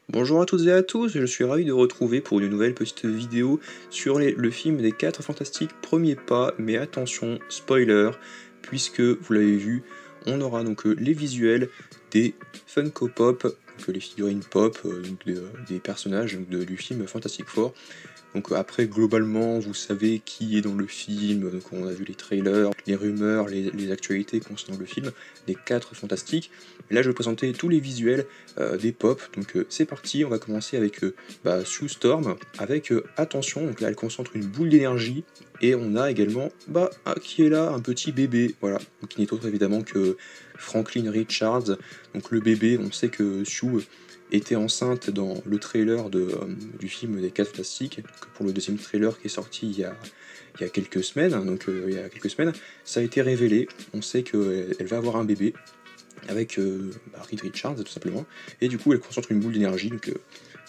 Bonjour à toutes et à tous, je suis ravi de vous retrouver pour une nouvelle petite vidéo sur le film des 4 Fantastiques Premiers Pas, mais attention, spoiler, puisque vous l'avez vu, on aura donc les visuels des Funko Pop, donc les figurines pop des personnages du film Fantastic Four. Donc après, globalement, vous savez qui est dans le film, donc on a vu les trailers, les rumeurs, les actualités concernant le film, des 4 fantastiques. Et là, je vais vous présenter tous les visuels des pop. Donc c'est parti, on va commencer avec Sue Storm, avec, attention, donc là elle concentre une boule d'énergie, et on a également, qui est là, un petit bébé, voilà, donc qui n'est autre évidemment que Franklin Richards, donc le bébé, on sait que Sue était enceinte dans le trailer du film des 4 Fantastiques, pour le deuxième trailer qui est sorti il y a quelques semaines, ça a été révélé, on sait qu'elle va avoir un bébé avec Reed Richards tout simplement, et du coup elle concentre une boule d'énergie, donc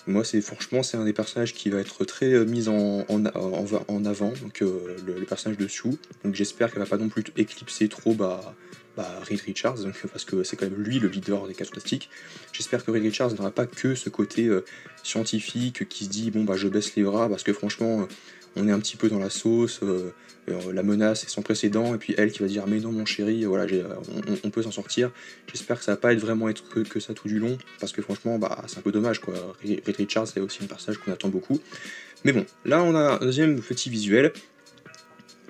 moi franchement c'est un des personnages qui va être très mis en avant, donc le personnage de Sue, donc j'espère qu'elle va pas non plus éclipser trop Reed Richards, donc, parce que c'est quand même lui le leader des 4 Fantastiques. J'espère que Reed Richards n'aura pas que ce côté scientifique qui se dit bon je baisse les bras, parce que franchement on est un petit peu dans la sauce, la menace est sans précédent, et puis elle qui va dire mais non mon chéri, voilà, on peut s'en sortir. J'espère que ça va pas vraiment être que ça tout du long, parce que franchement c'est un peu dommage quoi. Reed Richards c'est aussi un personnage qu'on attend beaucoup. Mais bon, là on a un deuxième petit visuel.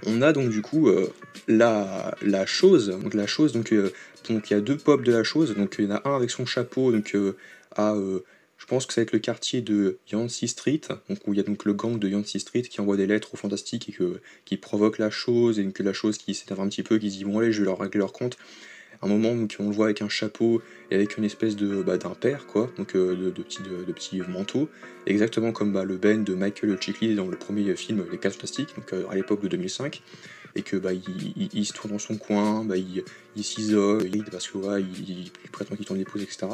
On a donc du coup la chose, donc il y a deux pop de la chose, donc il y en a un avec son chapeau, donc je pense que ça va être le quartier de Yancey Street, donc où il y a donc le gang de Yancey Street qui envoie des lettres aux Fantastiques et qui provoque la chose, et que la chose qui s'énerve un petit peu, qui se dit bon allez je vais leur régler leur compte. Un moment donc on le voit avec un chapeau et avec une espèce d'un père quoi, donc de petits manteaux, exactement comme le Ben de Michael Chiklis dans le premier film Les 4 Fantastiques, donc à l'époque de 2005, et que il se tourne dans son coin, il s'isole, parce que il prétend qu'il tourne l'épouse, etc.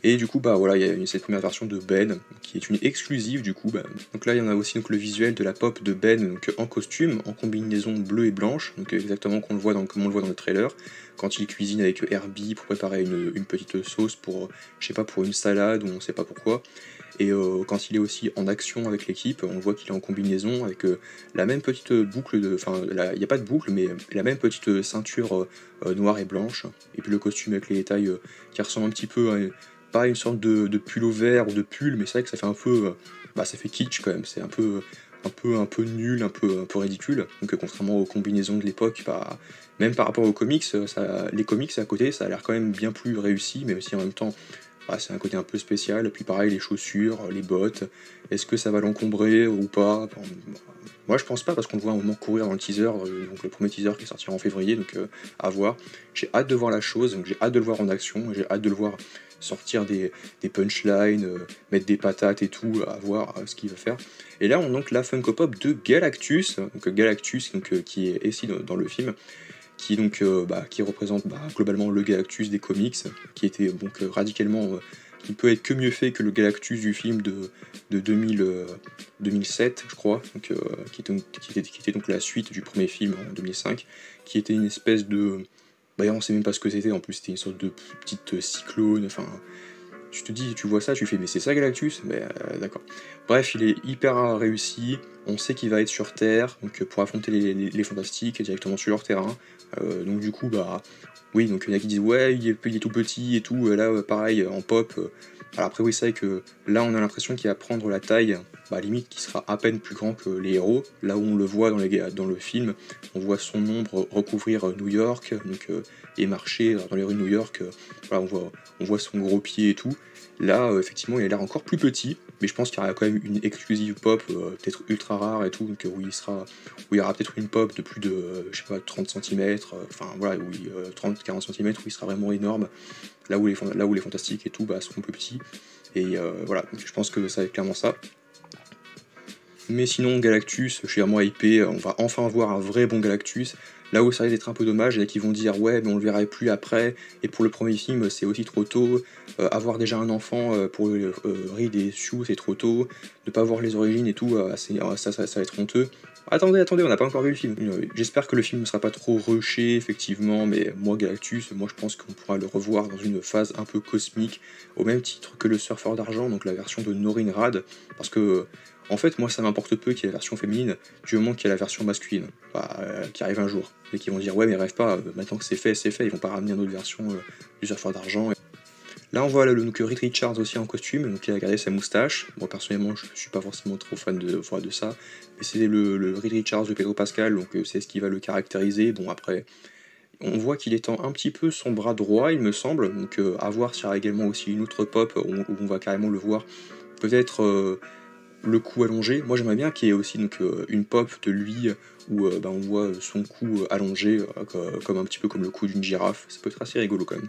Et du coup, voilà, il y a cette première version de Ben, qui est une exclusive du coup. Donc là, il y en a aussi donc, le visuel de la pop de Ben, donc en costume, en combinaison bleue et blanche, donc exactement comme on le voit dans le trailer, quand il cuisine avec Herbie pour préparer une petite sauce pour, je sais pas, pour une salade ou on sait pas pourquoi. Et quand il est aussi en action avec l'équipe, on voit qu'il est en combinaison avec la même petite boucle, enfin, il n'y a pas de boucle, mais la même petite ceinture noire et blanche, et puis le costume avec les détails qui ressemble un petit peu à pas une sorte de pull au vert ou de pull, mais c'est vrai que ça fait un peu, ça fait kitsch quand même, c'est un peu nul, un peu ridicule. Donc contrairement aux combinaisons de l'époque, même par rapport aux comics, les comics à côté, ça a l'air quand même bien plus réussi, mais aussi en même temps, c'est un côté un peu spécial. Et puis pareil, les chaussures, les bottes, est-ce que ça va l'encombrer ou pas? Moi je pense pas, parce qu'on le voit un moment courir dans le teaser, donc le premier teaser qui sortira en février, donc à voir. J'ai hâte de voir la chose, donc j'ai hâte de le voir en action, j'ai hâte de le voir sortir des punchlines, mettre des patates et tout, à voir ce qu'il va faire. Et là on a donc la Funko Pop de Galactus, donc Galactus qui est ici dans le film, qui représente globalement le Galactus des comics, qui était donc radicalement, qui peut être que mieux fait que le Galactus du film de 2007, je crois, donc, qui était donc la suite du premier film en 2005, qui était une espèce de... on sait même pas ce que c'était, en plus c'était une sorte de petite cyclone, enfin... Tu te dis, tu vois ça, tu fais mais c'est ça Galactus? Mais d'accord. Bref, il est hyper réussi, on sait qu'il va être sur Terre, donc pour affronter les Fantastiques directement sur leur terrain. Donc du coup, oui, donc il y en a qui disent ouais, il est tout petit et tout, là pareil, en pop. Alors après oui, c'est vrai que là on a l'impression qu'il va prendre la taille, limite qui sera à peine plus grand que les héros. Là où on le voit dans le film, on voit son ombre recouvrir New York, donc, et marcher dans les rues de New York, voilà, on voit son gros pied et tout. Là, effectivement, il a l'air encore plus petit, mais je pense qu'il y aura quand même une exclusive pop, peut-être ultra rare et tout, donc où il y aura peut-être une pop de plus de, je sais pas, 30 cm, enfin voilà, 30-40 cm, où il sera vraiment énorme, là où les fantastiques et tout seront plus petits, et voilà, donc je pense que ça va être clairement ça. Mais sinon, Galactus, je suis vraiment hypé, on va enfin voir un vrai bon Galactus. Là où ça risque d'être un peu dommage, il y en a qui vont dire ouais, mais on le verra plus après, et pour le premier film, c'est aussi trop tôt. Avoir déjà un enfant pour Reed et Sue, c'est trop tôt. Ne pas voir les origines et tout, ça va être honteux. Attendez, on n'a pas encore vu le film. J'espère que le film ne sera pas trop rushé, effectivement, mais moi, Galactus, moi je pense qu'on pourra le revoir dans une phase un peu cosmique, au même titre que le Surfeur d'Argent, donc la version de Norrin Radd, parce que en fait, moi, ça m'importe peu qu'il y ait la version féminine, du moment qu'il y a la version masculine, qui arrive un jour. Et qui vont dire, ouais, mais rêve pas, maintenant que c'est fait, ils vont pas ramener une autre version du Surfeur d'Argent. Là, on voit donc Reed Richards aussi en costume, donc il a gardé sa moustache. Moi, personnellement, je suis pas forcément trop fan de ça, mais c'est le Reed Richards de Pedro Pascal, donc c'est ce qui va le caractériser. Bon, après, on voit qu'il étend un petit peu son bras droit, il me semble, donc à voir s'il y aura également aussi une autre pop où on va carrément le voir. Peut-être le cou allongé. Moi j'aimerais bien qu'il y ait aussi donc, une pop de lui où on voit son cou allongé, comme un petit peu comme le cou d'une girafe. Ça peut être assez rigolo quand même.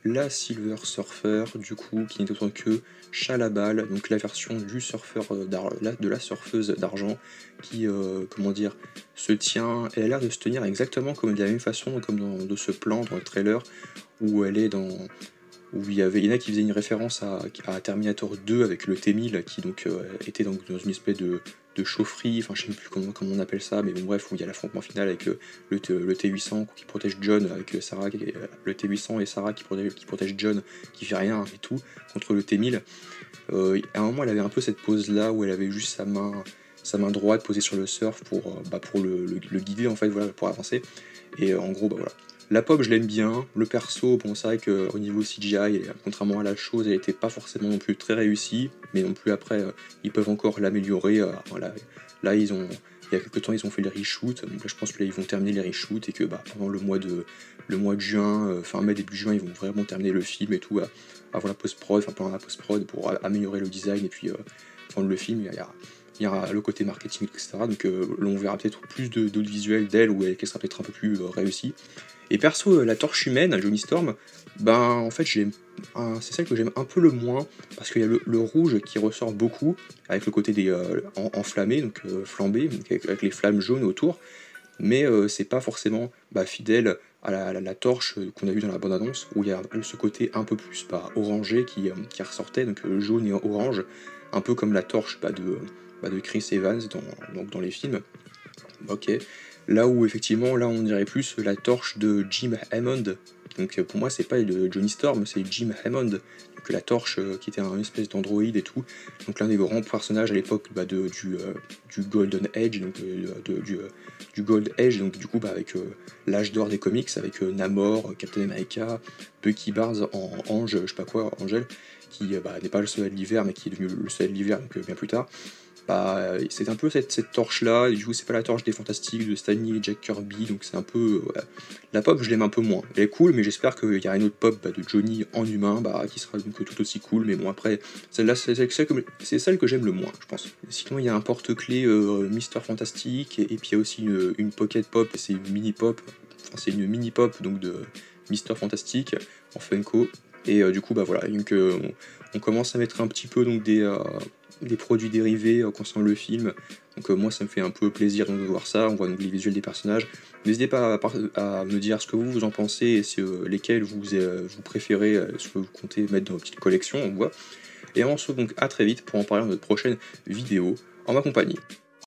La Silver Surfer, du coup, qui n'est autre que Chalabal, donc la version du surfeur de la surfeuse d'argent, qui, comment dire, se tient, elle a l'air de se tenir exactement comme de la même façon, comme de ce plan dans le trailer, où elle est dans, où il y en a qui faisaient une référence à Terminator 2 avec le T-1000 qui donc était dans une espèce de chaufferie, enfin je sais plus comment on appelle ça, mais bon bref, où il y a l'affrontement final avec le T800 qui protège John, avec Sarah, le T800 et Sarah qui protège John, qui fait rien et tout, contre le T1000. À un moment elle avait un peu cette pose là où elle avait juste sa main droite posée sur le surf pour le guider en fait, voilà, pour avancer. Et en gros, voilà. La pop, je l'aime bien. Le perso, bon, c'est vrai qu'au niveau CGI, contrairement à la chose, elle était pas forcément non plus très réussie, mais non plus après, ils peuvent encore l'améliorer. Voilà. Là, il y a quelques temps, ils ont fait les reshoots. Donc là, je pense que là, ils vont terminer les reshoots et que pendant le mois de juin, fin mai, début juin, ils vont vraiment terminer le film et tout, avant la post-prod, enfin pendant la post-prod, pour améliorer le design et puis prendre le film. Il y aura le côté marketing, etc. Donc là, on verra peut-être plus d'autres visuels d'elle, où elle sera peut-être un peu plus réussie. Et perso, la torche humaine, Johnny Storm, en fait, c'est celle que j'aime un peu le moins, parce qu'il y a le rouge qui ressort beaucoup, avec le côté des enflammé, donc flambé, donc avec les flammes jaunes autour, mais c'est pas forcément fidèle à la torche qu'on a vue dans la bande-annonce, où il y a ce côté un peu plus orangé qui ressortait, donc jaune et orange, un peu comme la torche de Chris Evans dans les films. Ok. Là où effectivement, là on dirait plus la torche de Jim Hammond. Donc pour moi c'est pas de Johnny Storm, c'est Jim Hammond. Donc la torche qui était un espèce d'androïde et tout. Donc l'un des grands personnages à l'époque du Golden Age, donc du Gold Age, donc du coup avec l'âge d'or des comics, avec Namor, Captain America, Bucky Barnes en Ange, je sais pas quoi, Angel, qui n'est pas le soleil de l'hiver, mais qui est devenu le soleil de l'hiver, donc bien plus tard. C'est un peu cette torche-là, du coup c'est pas la torche des Fantastiques de Stanley et Jack Kirby, donc c'est un peu... voilà. La pop, je l'aime un peu moins. Elle est cool, mais j'espère qu'il y aura une autre pop de Johnny en humain, qui sera donc tout aussi cool, mais bon après, celle-là c'est celle que j'aime le moins, je pense. Sinon il y a un porte-clés Mister Fantastique, et puis il y a aussi une pocket pop, c'est une mini pop, enfin c'est une mini pop donc de Mister Fantastique en Funko, et du coup voilà, donc on commence à mettre un petit peu donc des produits dérivés concernant le film. Donc moi ça me fait un peu plaisir de voir ça, on voit donc les visuels des personnages. N'hésitez pas à me dire ce que vous en pensez et lesquels vous préférez, ce que vous comptez mettre dans votre petite collection, on voit. Et on se retrouve donc à très vite pour en parler dans notre prochaine vidéo en ma compagnie.